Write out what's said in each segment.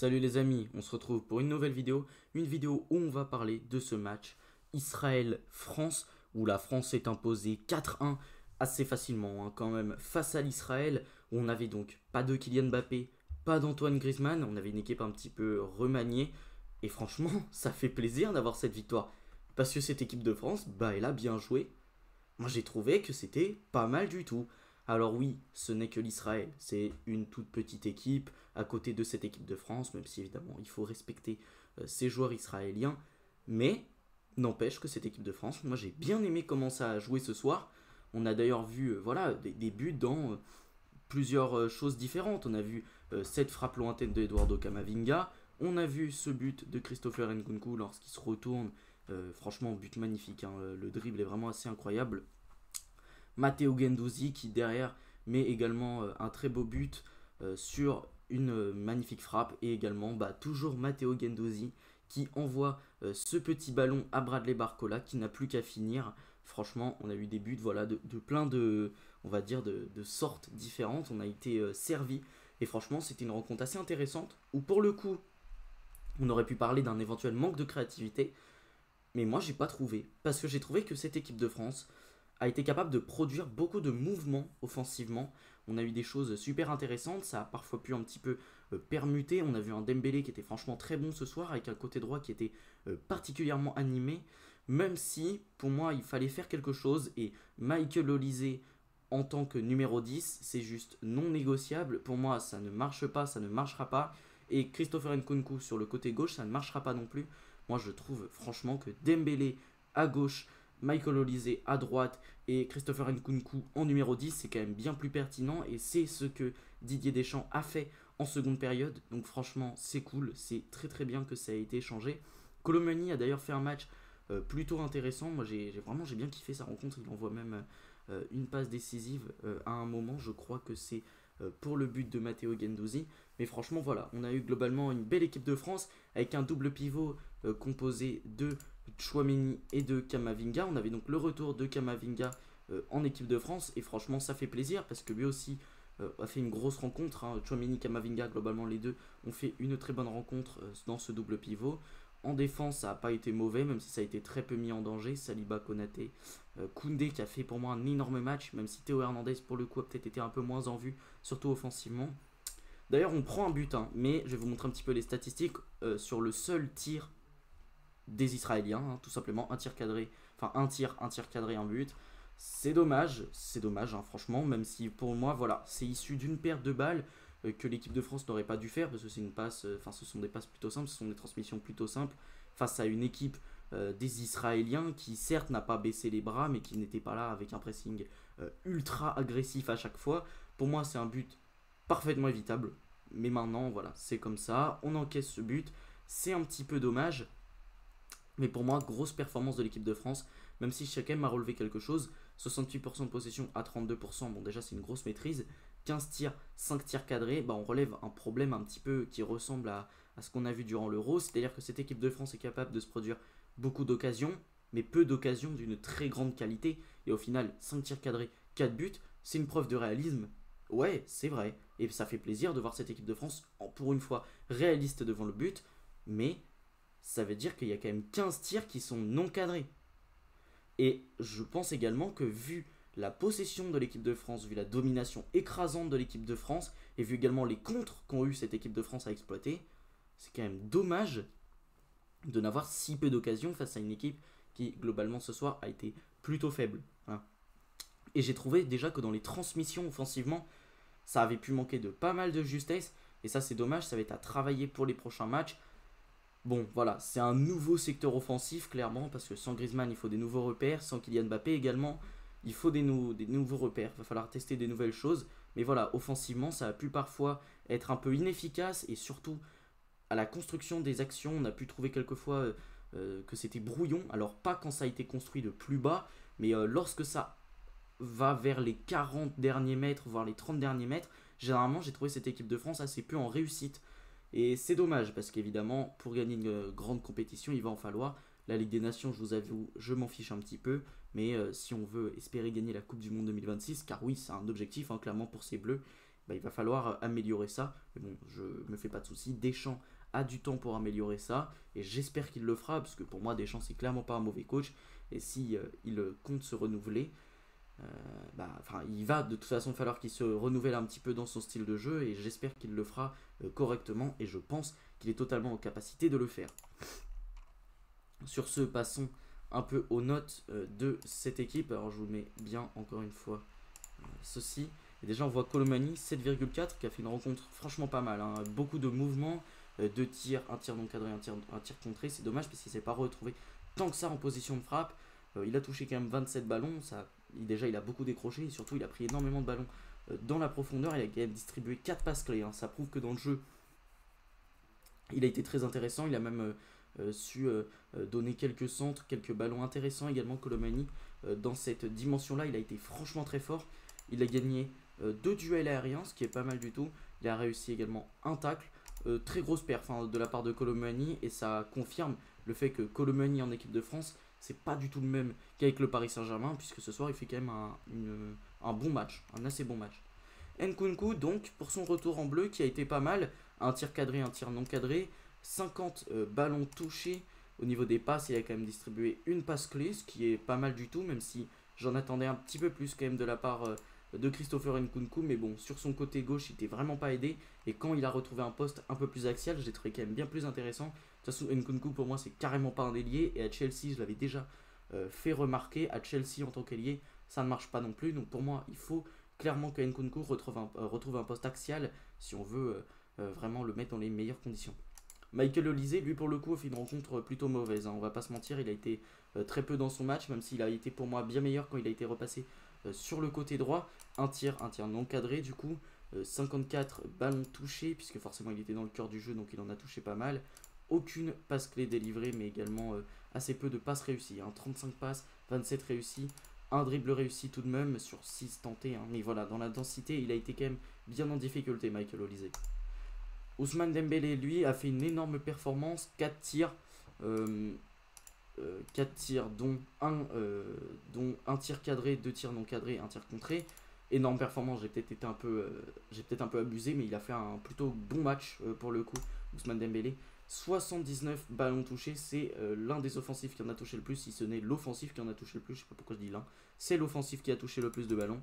Salut les amis, on se retrouve pour une nouvelle vidéo, une vidéo où on va parler de ce match Israël-France, où la France s'est imposée 4-1 assez facilement quand même face à l'Israël, où on n'avait donc pas de Kylian Mbappé, pas d'Antoine Griezmann, on avait une équipe un petit peu remaniée, et franchement ça fait plaisir d'avoir cette victoire, parce que cette équipe de France, elle a bien joué. Moi j'ai trouvé que c'était pas mal du tout. Alors oui, ce n'est que l'Israël, c'est une toute petite équipe à côté de cette équipe de France, même si évidemment il faut respecter ces joueurs israéliens, mais n'empêche que cette équipe de France, moi j'ai bien aimé comment ça a joué ce soir. On a d'ailleurs vu voilà, des buts dans plusieurs choses différentes. On a vu cette frappe lointaine de Eduardo Camavinga, on a vu ce but de Christopher Nkunku lorsqu'il se retourne. Franchement, but magnifique, hein. Le dribble est vraiment assez incroyable. Matteo Guendouzi qui derrière met également un très beau but sur une magnifique frappe. Et également toujours Matteo Guendouzi qui envoie ce petit ballon à Bradley Barcola qui n'a plus qu'à finir. Franchement, on a eu des buts voilà, de plein de, on va dire, de sortes différentes. On a été servi. Et franchement, c'était une rencontre assez intéressante où pour le coup, on aurait pu parler d'un éventuel manque de créativité. Mais moi, j'ai pas trouvé. Parce que j'ai trouvé que cette équipe de France a été capable de produire beaucoup de mouvements offensivement. On a eu des choses super intéressantes. Ça a parfois pu un petit peu permuter. On a vu un Dembélé qui était franchement très bon ce soir, avec un côté droit qui était particulièrement animé. Même si, pour moi, il fallait faire quelque chose. Et Michael Olise, en tant que numéro 10, c'est juste non négociable. Pour moi, ça ne marche pas, ça ne marchera pas. Et Christopher Nkunku sur le côté gauche, ça ne marchera pas non plus. Moi, je trouve franchement que Dembélé à gauche, Michael Olise à droite et Christopher Nkunku en numéro 10, c'est quand même bien plus pertinent. Et c'est ce que Didier Deschamps a fait en seconde période. Donc franchement, c'est cool. C'est très très bien que ça ait été changé. Colomani a d'ailleurs fait un match plutôt intéressant. Moi, j'ai bien kiffé sa rencontre. Il envoie même une passe décisive à un moment. Je crois que c'est pour le but de Matteo Guendouzi. Mais franchement, voilà, on a eu globalement une belle équipe de France avec un double pivot composé de Tchouaméni et de Camavinga. On avait donc le retour de Camavinga en équipe de France et franchement, ça fait plaisir parce que lui aussi a fait une grosse rencontre. Tchouaméni, Camavinga, globalement, les deux ont fait une très bonne rencontre dans ce double pivot. En défense, ça n'a pas été mauvais, même si ça a été très peu mis en danger. Saliba, Konaté, Koundé qui a fait pour moi un énorme match, même si Théo Hernandez pour le coup a peut-être été un peu moins en vue, surtout offensivement. D'ailleurs, on prend un but, mais je vais vous montrer un petit peu les statistiques sur le seul tir des Israéliens, tout simplement un tir cadré, enfin un tir cadré, un but. C'est dommage, franchement, même si pour moi, voilà, c'est issu d'une perte de balles que l'équipe de France n'aurait pas dû faire parce que c'est une passe, ce sont des passes plutôt simples, ce sont des transmissions plutôt simples face à une équipe des Israéliens qui certes n'a pas baissé les bras mais qui n'était pas là avec un pressing ultra agressif à chaque fois. Pour moi, c'est un but parfaitement évitable, mais maintenant, voilà, c'est comme ça, on encaisse ce but, c'est un petit peu dommage. Mais pour moi, grosse performance de l'équipe de France, même si chacun m'a relevé quelque chose. 68% de possession à 32%, bon déjà c'est une grosse maîtrise. 15 tirs, 5 tirs cadrés, on relève un problème un petit peu qui ressemble à ce qu'on a vu durant l'Euro. C'est-à-dire que cette équipe de France est capable de se produire beaucoup d'occasions, mais peu d'occasions d'une très grande qualité. Et au final, 5 tirs cadrés, 4 buts, c'est une preuve de réalisme. Ouais, c'est vrai. Et ça fait plaisir de voir cette équipe de France, pour une fois, réaliste devant le but. Mais ça veut dire qu'il y a quand même 15 tirs qui sont non cadrés. Et je pense également que vu la possession de l'équipe de France, vu la domination écrasante de l'équipe de France, et vu également les contres qu'ont eu cette équipe de France à exploiter, c'est quand même dommage de n'avoir si peu d'occasions face à une équipe qui, globalement, ce soir, a été plutôt faible. Et j'ai trouvé déjà que dans les transmissions offensivement, ça avait pu manquer de pas mal de justesse, et ça c'est dommage, ça va être à travailler pour les prochains matchs. Bon, voilà, c'est un nouveau secteur offensif, clairement, parce que sans Griezmann, il faut des nouveaux repères. Sans Kylian Mbappé également, il faut des nouveaux repères. Il va falloir tester des nouvelles choses. Mais voilà, offensivement, ça a pu parfois être un peu inefficace. Et surtout, à la construction des actions, on a pu trouver quelquefois que c'était brouillon. Alors, pas quand ça a été construit de plus bas, mais lorsque ça va vers les 40 derniers mètres, voire les 30 derniers mètres, généralement, j'ai trouvé cette équipe de France assez peu en réussite. Et c'est dommage parce qu'évidemment, pour gagner une grande compétition, il va en falloir. La Ligue des Nations, je vous avoue, je m'en fiche un petit peu. Mais si on veut espérer gagner la Coupe du Monde 2026, car oui, c'est un objectif, clairement, pour ces Bleus, bah, il va falloir améliorer ça. Mais bon, je me fais pas de soucis. Deschamps a du temps pour améliorer ça et j'espère qu'il le fera parce que pour moi Deschamps c'est clairement pas un mauvais coach et si il compte se renouveler, il va de toute façon falloir qu'il se renouvelle un petit peu dans son style de jeu et j'espère qu'il le fera correctement et je pense qu'il est totalement en capacité de le faire. Sur ce, passons un peu aux notes de cette équipe. Alors je vous mets bien encore une fois ceci. Et déjà on voit Colomani 7,4 qui a fait une rencontre franchement pas mal, hein. Beaucoup de mouvements, 2 tirs, un tir non cadré, un tir contré. C'est dommage parce qu'il ne s'est pas retrouvé tant que ça en position de frappe. Il a touché quand même 27 ballons. Déjà il a beaucoup décroché et surtout il a pris énormément de ballons dans la profondeur. Il a quand même distribué 4 passes clés, hein. Ça prouve que dans le jeu il a été très intéressant. Il a même su donner quelques centres, quelques ballons intéressants également. Colomani dans cette dimension là il a été franchement très fort. Il a gagné 2 duels aériens, ce qui est pas mal du tout. Il a réussi également un tacle. Très grosse perf de la part de Colomani et ça confirme le fait que Colomani en équipe de France c'est pas du tout le même qu'avec le Paris Saint-Germain, puisque ce soir il fait quand même un bon match, un assez bon match. Nkunku donc pour son retour en bleu qui a été pas mal, un tir cadré, un tir non cadré, 50 ballons touchés. Au niveau des passes il a quand même distribué une passe clé, ce qui est pas mal du tout, même si j'en attendais un petit peu plus quand même de la part de Christopher Nkunku, mais bon, sur son côté gauche, il n'était vraiment pas aidé. Et quand il a retrouvé un poste un peu plus axial, je l'ai trouvé quand même bien plus intéressant. De toute façon, Nkunku, pour moi, c'est carrément pas un ailier. Et à Chelsea, je l'avais déjà fait remarquer. À Chelsea, en tant qu'ailier, ça ne marche pas non plus. Donc pour moi, il faut clairement que Nkunku retrouve un poste axial si on veut vraiment le mettre dans les meilleures conditions. Michael Olise, lui pour le coup, a fait une rencontre plutôt mauvaise, hein. On va pas se mentir, il a été très peu dans son match, même s'il a été pour moi bien meilleur quand il a été repassé sur le côté droit. Un tir non cadré du coup, 54 ballons touchés, puisque forcément il était dans le cœur du jeu, donc il en a touché pas mal. Aucune passe clé délivrée, mais également assez peu de passes réussies, hein. 35 passes, 27 réussies, un dribble réussi tout de même sur 6 tentés, hein. Mais voilà, dans la densité, il a été quand même bien en difficulté, Michael Olise. Ousmane Dembélé, lui, a fait une énorme performance, 4 tirs, 4 tirs dont un tir cadré, 2 tirs non cadrés, un tir contré. Énorme performance, j'ai peut-être un peu abusé, mais il a fait un plutôt bon match pour le coup, Ousmane Dembélé. 79 ballons touchés, c'est l'un des offensifs qui en a touché le plus, si ce n'est l'offensif qui en a touché le plus, je sais pas pourquoi je dis l'un. C'est l'offensif qui a touché le plus de ballons.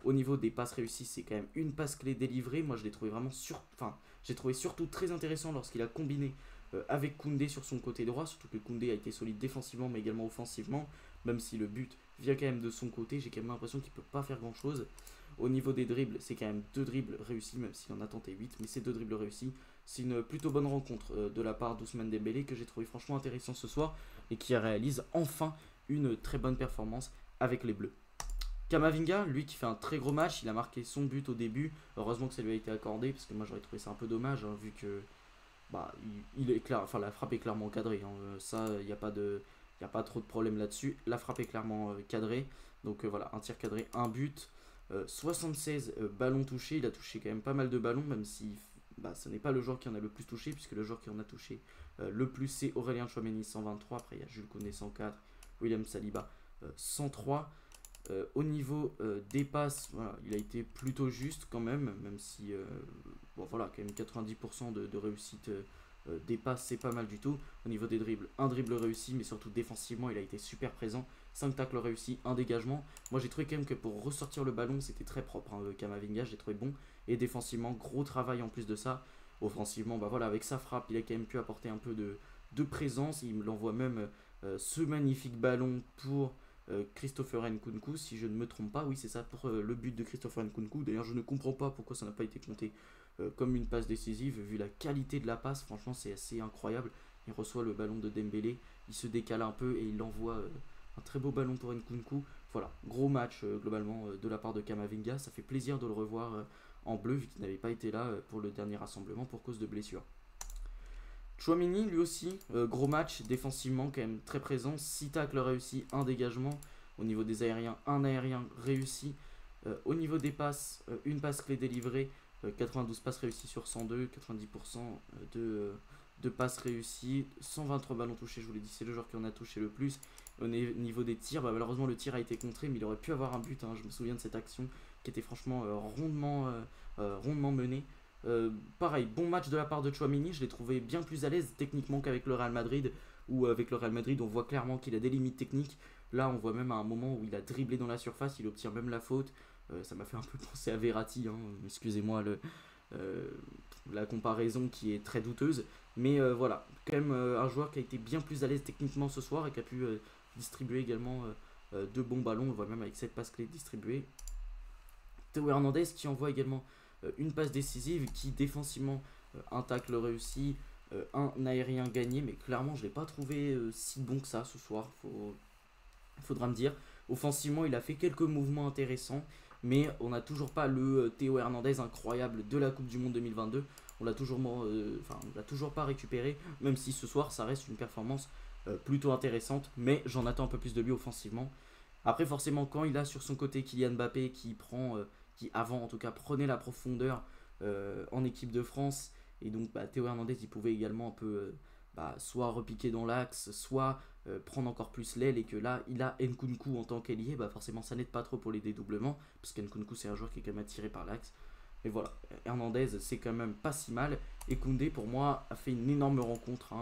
Au niveau des passes réussies, c'est quand même une passe clé délivrée. Moi, je l'ai trouvé vraiment j'ai trouvé surtout très intéressant lorsqu'il a combiné avec Koundé sur son côté droit. Surtout que Koundé a été solide défensivement, mais également offensivement. Même si le but vient quand même de son côté, j'ai quand même l'impression qu'il ne peut pas faire grand-chose. Au niveau des dribbles, c'est quand même 2 dribbles réussis, même s'il en a tenté 8. Mais c'est 2 dribbles réussis. C'est une plutôt bonne rencontre de la part d'Ousmane Dembélé que j'ai trouvé franchement intéressant ce soir. Et qui réalise enfin une très bonne performance avec les Bleus. Kamavinga, lui qui fait un très gros match, il a marqué son but au début. Heureusement que ça lui a été accordé, parce que moi j'aurais trouvé ça un peu dommage, hein, vu que il est clair, la frappe est clairement cadrée, hein. Ça, il n'y a pas trop de problème là-dessus. La frappe est clairement cadrée. Donc voilà, un tir cadré, un but. 76 ballons touchés, il a touché quand même pas mal de ballons, même si ce n'est pas le joueur qui en a le plus touché, puisque le joueur qui en a touché le plus c'est Aurélien Tchouaméni 123, après il y a Jules Koundé 104, William Saliba 103. Au niveau des passes, voilà, il a été plutôt juste quand même si, voilà, quand même 90% de réussite des passes, c'est pas mal du tout. Au niveau des dribbles, un dribble réussi, mais surtout défensivement, il a été super présent. 5 tacles réussis, un dégagement. Moi, j'ai trouvé quand même que pour ressortir le ballon, c'était très propre, hein, Kamavinga, j'ai trouvé bon. Et défensivement, gros travail en plus de ça. Offensivement, voilà, avec sa frappe, il a quand même pu apporter un peu de présence. Il me l'envoie même ce magnifique ballon pour Christopher Nkunku, si je ne me trompe pas. Oui, c'est ça, pour le but de Christopher Nkunku. D'ailleurs, je ne comprends pas pourquoi ça n'a pas été compté comme une passe décisive, vu la qualité de la passe. Franchement, c'est assez incroyable. Il reçoit le ballon de Dembélé, il se décale un peu et il envoie un très beau ballon pour Nkunku. Voilà, gros match globalement de la part de Kamavinga. Ça fait plaisir de le revoir en bleu, vu qu'il n'avait pas été là pour le dernier rassemblement pour cause de blessure. Tchouaméni, lui aussi, gros match, défensivement quand même très présent, 6 tacles réussis, 1 dégagement. Au niveau des aériens, 1 aérien réussi. Au niveau des passes, une passe clé délivrée, 92 passes réussies sur 102, 90% de passes réussies, 123 ballons touchés, je vous l'ai dit, c'est le joueur qui en a touché le plus. Au niveau des tirs, malheureusement le tir a été contré, mais il aurait pu avoir un but, hein, je me souviens de cette action qui était franchement rondement mené. Pareil, bon match de la part de Tchouaméni, je l'ai trouvé bien plus à l'aise techniquement qu'avec le Real Madrid, où avec le Real Madrid on voit clairement qu'il a des limites techniques. Là on voit même à un moment où il a dribblé dans la surface, il obtient même la faute. Ça m'a fait un peu penser à Verratti, hein, excusez-moi la comparaison qui est très douteuse. Mais voilà, quand même un joueur qui a été bien plus à l'aise techniquement ce soir et qui a pu distribuer également de bons ballons. On voit même avec cette passe clé distribuée. Théo Hernandez qui envoie également une passe décisive, qui défensivement un tacle réussi, un aérien gagné, mais clairement je ne l'ai pas trouvé si bon que ça ce soir, faudra me dire. Offensivement il a fait quelques mouvements intéressants, mais on n'a toujours pas le Théo Hernandez incroyable de la Coupe du Monde 2022. On l'a toujours pas récupéré, même si ce soir ça reste une performance plutôt intéressante, mais j'en attends un peu plus de lui offensivement. Après forcément quand il a sur son côté Kylian Mbappé qui avant en tout cas prenait la profondeur en équipe de France, et donc Théo Hernandez il pouvait également un peu soit repiquer dans l'axe, soit prendre encore plus l'aile, et que là il a Nkunku en tant qu'ailier, forcément ça n'aide pas trop pour les dédoublements, parce qu'Nkunku c'est un joueur qui est quand même attiré par l'axe. Mais voilà, Hernandez c'est quand même pas si mal, et Koundé pour moi a fait une énorme rencontre,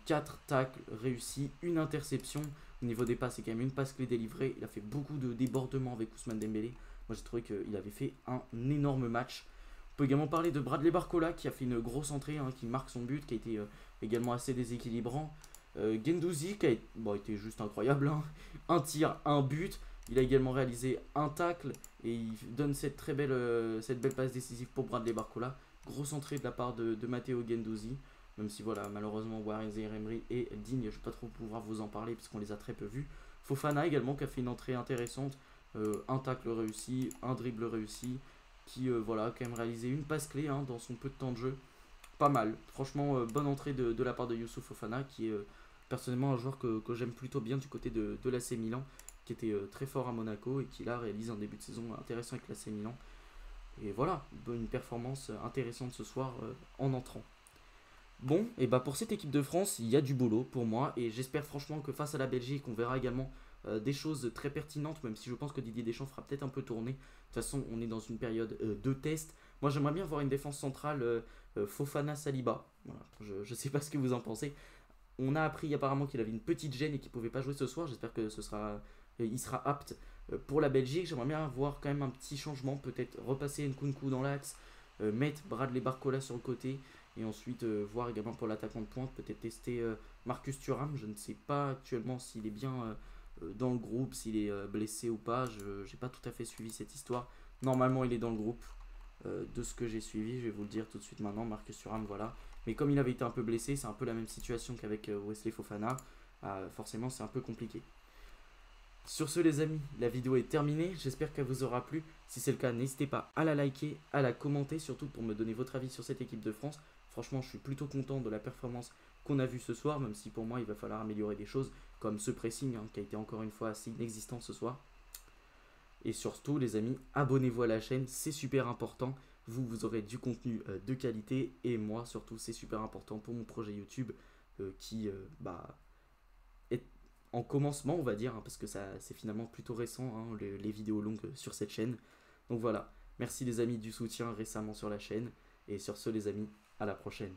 4 tacles réussis, une interception. Au niveau des passes, c'est quand même une passe clé délivrée. Il a fait beaucoup de débordements avec Ousmane Dembélé. Moi j'ai trouvé qu'il avait fait un énorme match. On peut également parler de Bradley Barcola qui a fait une grosse entrée, qui marque son but, qui a été également assez déséquilibrant. Guendouzi qui a été juste incroyable, un tir, un but. Il a également réalisé un tacle et il donne cette belle passe décisive pour Bradley Barcola. Grosse entrée de la part de Matteo Guendouzi. Même si voilà, malheureusement Warren Zaïre-Emery est digne, je ne vais pas trop pouvoir vous en parler puisqu'on les a très peu vus. Fofana également qui a fait une entrée intéressante, un tacle réussi, un dribble réussi, qui voilà, quand même réalisé une passe clé dans son peu de temps de jeu. Pas mal, franchement bonne entrée de la part de Youssouf Fofana, qui est personnellement un joueur que j'aime plutôt bien du côté de l'AC Milan, qui était très fort à Monaco et qui là réalise un début de saison intéressant avec l'AC Milan. Et voilà, une performance intéressante ce soir en entrant. Bon, et pour cette équipe de France, il y a du boulot pour moi, et j'espère franchement que face à la Belgique, on verra également des choses très pertinentes, même si je pense que Didier Deschamps fera peut-être un peu tourner. De toute façon, on est dans une période de test. Moi, j'aimerais bien voir une défense centrale Fofana-Saliba. Voilà, je ne sais pas ce que vous en pensez. On a appris apparemment qu'il avait une petite gêne et qu'il ne pouvait pas jouer ce soir. J'espère que il sera apte pour la Belgique. J'aimerais bien voir quand même un petit changement, peut-être repasser Nkunku dans l'axe, mettre Bradley Barcola sur le côté, et ensuite voir également pour l'attaquant de pointe, peut-être tester Marcus Thuram. Je ne sais pas actuellement s'il est bien dans le groupe, s'il est blessé ou pas. Je n'ai pas tout à fait suivi cette histoire. Normalement il est dans le groupe, de ce que j'ai suivi, je vais vous le dire tout de suite maintenant. Marcus Thuram, voilà. Mais comme il avait été un peu blessé, c'est un peu la même situation qu'avec Wesley Fofana. Forcément c'est un peu compliqué. Sur ce les amis, la vidéo est terminée, j'espère qu'elle vous aura plu. Si c'est le cas, n'hésitez pas à la liker, à la commenter, surtout pour me donner votre avis sur cette équipe de France. Franchement, je suis plutôt content de la performance qu'on a vue ce soir, même si pour moi il va falloir améliorer des choses, comme ce pressing qui a été encore une fois assez inexistant ce soir. Et surtout les amis, abonnez-vous à la chaîne, c'est super important. Vous aurez du contenu de qualité, et moi surtout c'est super important pour mon projet YouTube qui est en commencement, on va dire, parce que c'est finalement plutôt récent, les vidéos longues sur cette chaîne. Donc voilà, merci les amis du soutien récemment sur la chaîne, et sur ce les amis, à la prochaine.